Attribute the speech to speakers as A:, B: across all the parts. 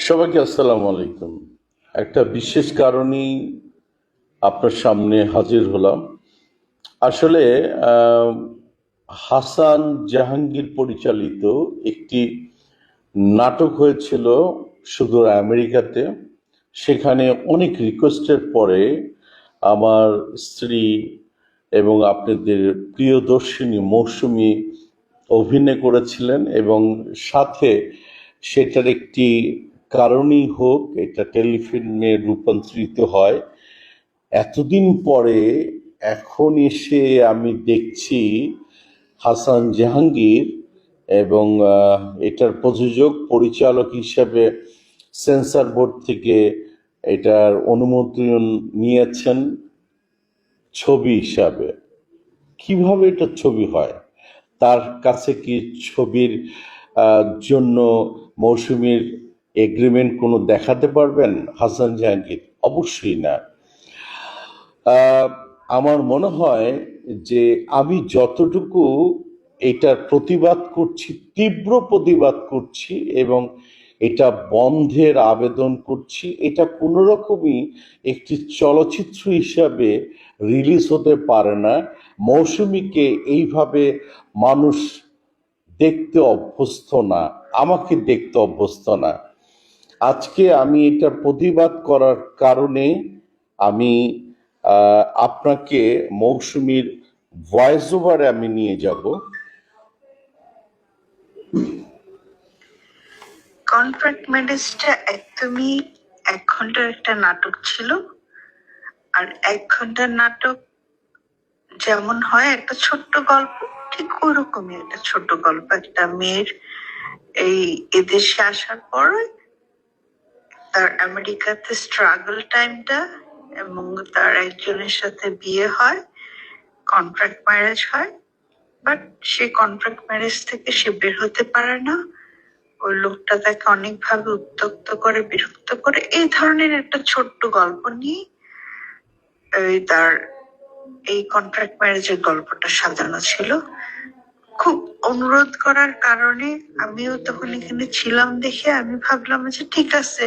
A: সবাইকে আসসালামু আলাইকুম। একটা বিশেষ কারণেই আপনার সামনে হাজির হলাম। আসলে আহ, হাসান জাহাঙ্গীর পরিচালিত একটি নাটক হয়েছিল সুদূর আমেরিকাতে। সেখানে অনেক রিকোয়েস্টের পরে আমার স্ত্রী এবং আপনাদের প্রিয়দর্শিনী মৌসুমী অভিনয় করেছিলেন, এবং সাথে সেটার একটি কারণই হোক এটা টেলিফিল্মে রূপান্তরিত হয়। এতদিন পরে এখন এসে আমি দেখছি হাসান জাহাঙ্গীর এবং এটার প্রযোজক পরিচালক হিসেবে সেন্সর বোর্ড থেকে এটার অনুমোদন নিয়েছেন ছবি হিসাবে। কিভাবে এটা ছবি হয়? তার কাছে কি ছবির জন্য মৌসুমীর এগ্রিমেন্ট কোনো দেখাতে পারবেন হাসান জাহাঙ্গীর? অবশ্যই না। আহ, আমার মনে হয় যে আমি যতটুকু এটার প্রতিবাদ করছি, তীব্র প্রতিবাদ করছি এবং এটা বন্ধের আবেদন করছি, এটা কোনো রকমই একটি চলচ্চিত্র হিসাবে রিলিজ হতে পারে না। মৌসুমীকে এইভাবে মানুষ দেখতে অভ্যস্ত না, আমাকে দেখতে অভ্যস্ত না। আজকে আমি এটা প্রতিবাদ করার কারণে আমি আপনাকে মৌসুমীর ভয়েস ওভারে আমি নিয়ে যাব।
B: কন্ট্রাক্ট ম্যারেজটা একদমই 1 ঘন্টার একটা নাটক ছিল। আর 1 ঘন্টার নাটক যেমন হয় একটা ছোট্ট গল্প, ঠিক ওরকমই একটা ছোট্ট গল্প। একটা মেয়ের এই এদেশে আসার পর তার আমেরিকাতে স্ট্রাগল টাইমটা, এবং তার একজনের সাথে বিয়ে হয়, কন্ট্রাক্ট ম্যারেজ হয়। বাট সে কন্ট্রাক্ট ম্যারেজ থেকে সে বের হতে পারে না। ওই লোকটা তাকে অনেকভাবে উত্ত্যক্ত করে, বিরক্ত করে। এই ধরনের একটা ছোট্ট গল্প নিয়ে তার এই কন্ট্রাক্ট ম্যারেজের গল্পটা সাজানো ছিল। খুব অনুরোধ করার কারণে আমিও তখন এখানে ছিলাম দেখে আমি ভাবলাম যে ঠিক আছে,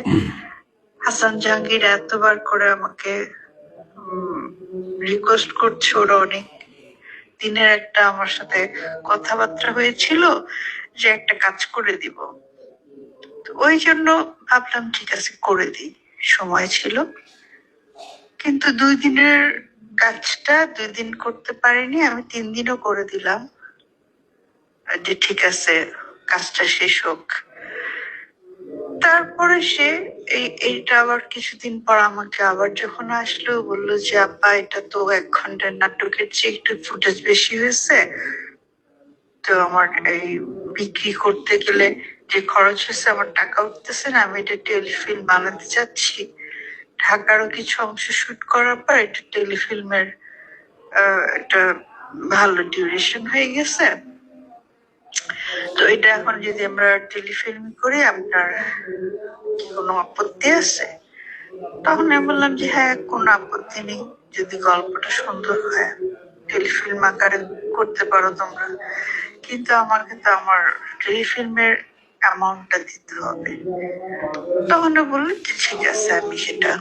B: হাসান জাহাঙ্গীর এতবার করে আমাকে রিকোয়েস্ট করছে, ওরা অনেক দিনের একটা আমার সাথে কথাবার্তা হয়েছিল যে একটা কাজ করে দিব। ওই জন্য ভাবলাম ঠিক আছে করে দিই, সময় ছিল। কিন্তু 2 দিনের কাজটা 2 দিন করতে পারিনি, আমি 3 দিনও করে দিলাম যে ঠিক আছে কাজটা শেষ হোক। তারপরে সে এইটা আবার কিছুদিন পর আমাকে আবার যখন আসলো বললো যে আপা এটা তো 1 ঘন্টার নাটকের চেয়ে একটু ফুটেজ বেশি হয়েছে, তো আমার এই বিক্রি করতে গেলে যে খরচ হয়েছে আমার টাকা উঠতেছে না, আমি এটা টেলিফিল্ম বানাতে চাচ্ছি। ঢাকারও কিছু অংশ শুট করার পর এটা টেলিফিল্মের একটা ভালো ডিউরেশন হয়ে গেছে। তো এটা এখন যদি আমরা টেলিফিল্ম করি আপনার কি কোনো আপত্তি আছে? তখন আমি বললাম যে হ্যাঁ, কোনো আপত্তি নেই, যদি গল্পটা সুন্দর হয় টেলিফিল্ম আকারে করতে পারো তোমরা। কিন্তু আমাকে তো আমার টেলিফিল্মের অ্যামাউন্টটা দিতে হবে। তখন বললেন যে ঠিক আছে আমি সেটা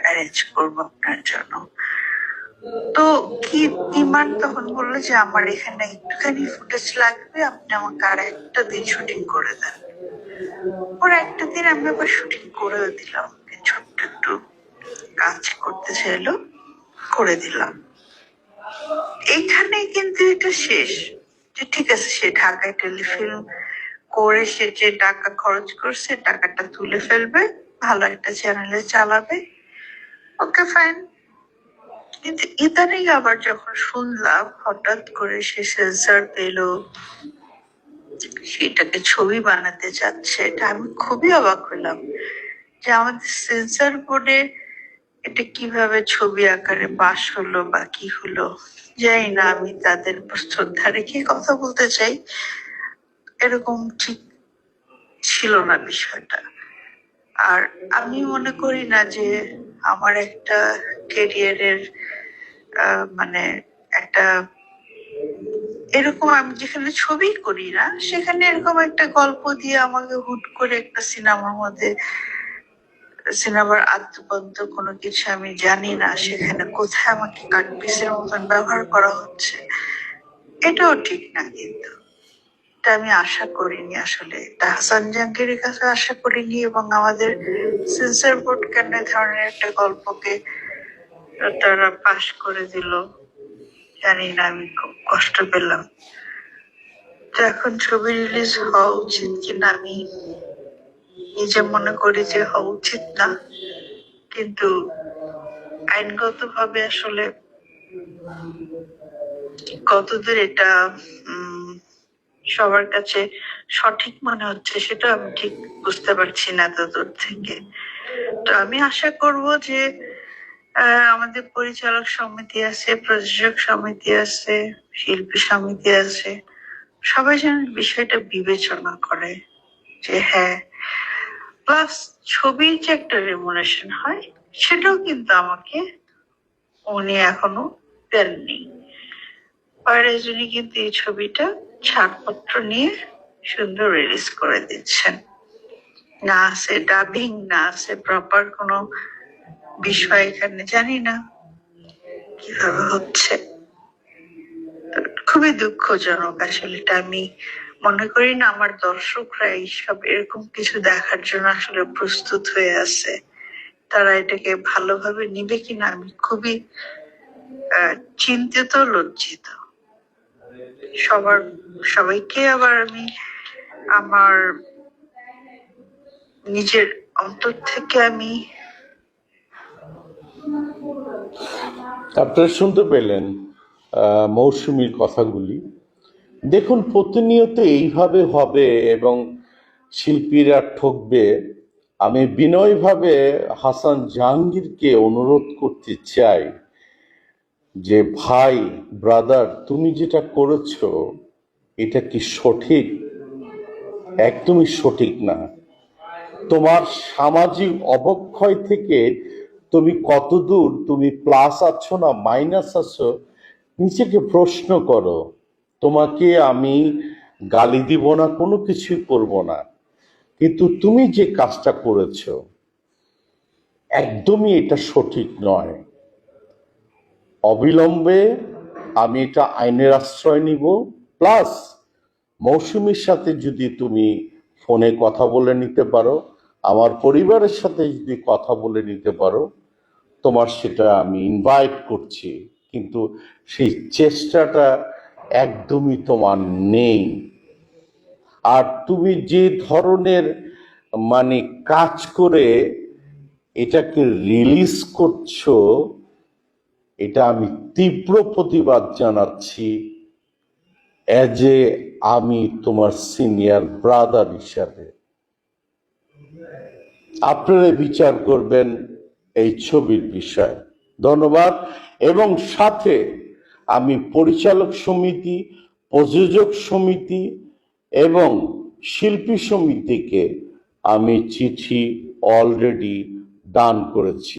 B: অ্যারেঞ্জ করবো আপনার জন্য। তো কি ডিমান্ড? তখন বললো যে আমার এখানে একটুখানি ফুটেজ লাগবে, আপনি আমাকে আর একটা দিন শুটিং করে দেন। ওর একটা দিন আমি আবার শুটিং করেও দিলাম, ছোট্ট একটু কাজ করতে চাইলো, করে দিলাম। এইখানে কিন্তু এটা শেষ, যে ঠিক আছে সে ঢাকায় টেলিফিল্ম করে সে যে টাকা খরচ করছে টাকাটা তুলে ফেলবে, ভালো একটা চ্যানেলে চালাবে, ওকে ফাইন। কিন্তু ইদানিং আবার যখন শুনলাম হঠাৎ করে সে সেন্সর পেলো, সেটাকে ছবি বানাতে যাচ্ছে, এটা আমি খুবই অবাক হলাম যে আমাদের সেন্সর বোর্ডে এটা কিভাবে ছবি আকারে পাশ হলো বা কি হলো জানি না। আমি তাদের শ্রদ্ধা রেখে কথা বলতে চাই, এরকম ঠিক ছিল না বিষয়টা। আর আমি মনে করি না যে আমার একটা ক্যারিয়ারের মানে একটা এরকম আমি যেখানে ছবি করি না সেখানে এরকম একটা গল্প দিয়ে আমাকে হুট করে একটা সিনেমার মধ্যে, সিনেমার আদ্যপদ্য কোনো কিছু আমি জানি না, সেখানে কোথায় আমাকে কাটপিসের মতন ব্যবহার করা হচ্ছে, এটাও ঠিক না। কিন্তু এটা আমি আশা করিনি, আসলে এটা হাসান জাহাঙ্গীরের কাছে আশা করিনি, এবং আমাদের সেন্সর বোর্ড কেন এ ধরনের একটা গল্পকে তারা পাশ করে দিল জানি না, আমি খুব কষ্ট পেলাম। তো এখন ছবি রিলিজ হওয়া উচিত কিনা আমি নিজে মনে করি যে হওয়া উচিত না, কিন্তু আইনগত ভাবে আসলে কতদূর এটা সবার কাছে সঠিক মনে হচ্ছে সেটা আমি ঠিক বুঝতে পারছি না এত দূর থেকে। তো আমি আশা করব যে আমাদের পরিচালক সমিতি আছে, প্রযোজক সমিতি আছে, শিল্পী সমিতি আছে, সবাই যেন বিষয়টা বিবেচনা করে যে হ্যাঁ, প্লাস ছবির যে একটা রেমুনেশন হয় সেটাও কিন্তু আমাকে উনি এখনো দেননি। পরের উনি কিন্তু এই ছবিটা ছাড়পত্র নিয়ে সুন্দর রিলিজ করে দিচ্ছেন, না আছে ডাবিং, না আছে প্রপার কোনো বিষয় এখানে, জানি না কিভাবে হচ্ছে। খুবই দুঃখজনক আসলে। এটা আমি মনে করি না আমার দর্শকরা এইসব এরকম কিছু দেখার জন্য আসলে প্রস্তুত হয়ে আছে। তারা এটাকে ভালোভাবে নিবে কিনা আমি খুবই চিন্তিত, লজ্জিত। সবাইকে আবার আমি আমার নিজের অন্তর থেকে আমি
A: আপনারা শুনতে পেলেন মৌসুমীর কথাগুলি। দেখুন, প্রতিনিয়ত এইভাবে হবে এবং শিল্পীরা ঠকবে। আমি বিনয়ভাবে হাসান জাহাঙ্গীরকে অনুরোধ করতে চাই যে ভাই, ব্রাদার, তুমি যেটা করেছো এটা কি সঠিক? একদমই সঠিক না। তোমার সামাজিক অবক্ষয় থেকে তুমি কতদূর তুমি প্লাস আছো না মাইনাস আছো, নিজেকে প্রশ্ন করো। তোমাকে আমি গালি দিব না, কোনো কিছুই করব না, কিন্তু তুমি যে কাজটা করেছো একদমই এটা সঠিক নয়। অবিলম্বে আমি এটা আইনের আশ্রয় নিব। প্লাস মৌসুমীর সাথে যদি তুমি ফোনে কথা বলে নিতে পারো, আমার পরিবারের সাথে যদি কথা বলে নিতে পারো, তোমার সেটা আমি ইনভাইট করছি, কিন্তু সেই চেষ্টাটা একদমই তোমার নেই। আর তুমি যে ধরনের মানে কাজ করে এটাকে রিলিজ করছো, এটা আমি তীব্র প্রতিবাদ জানাচ্ছি এজ এ আমি তোমার সিনিয়র ব্রাদার হিসাবে। আপনারা বিচার করবেন এই ছবির বিষয়। ধন্যবাদ। এবং সাথে আমি পরিচালক সমিতি, প্রযোজক সমিতি এবং শিল্পী সমিতিকে আমি চিঠি অলরেডি দান করেছি।